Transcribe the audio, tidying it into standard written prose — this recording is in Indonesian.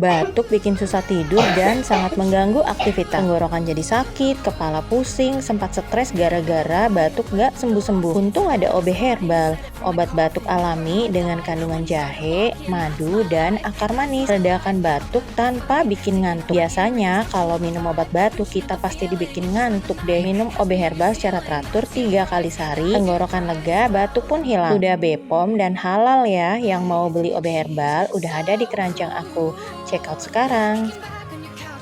Batuk bikin susah tidur dan sangat mengganggu aktivitas. Tenggorokan jadi sakit, kepala pusing, sempat stres gara-gara batuk nggak sembuh-sembuh. Untung ada OB herbal, obat batuk alami dengan kandungan jahe, madu, dan akar manis. Redakan batuk tanpa bikin ngantuk. Biasanya kalau minum obat batuk kita pasti dibikin ngantuk deh. Minum OB herbal secara teratur 3 kali sehari, tenggorokan lega, batuk pun hilang. Udah BPOM dan halal ya. Yang mau beli OB herbal udah ada di keranjang aku. Check out sekarang.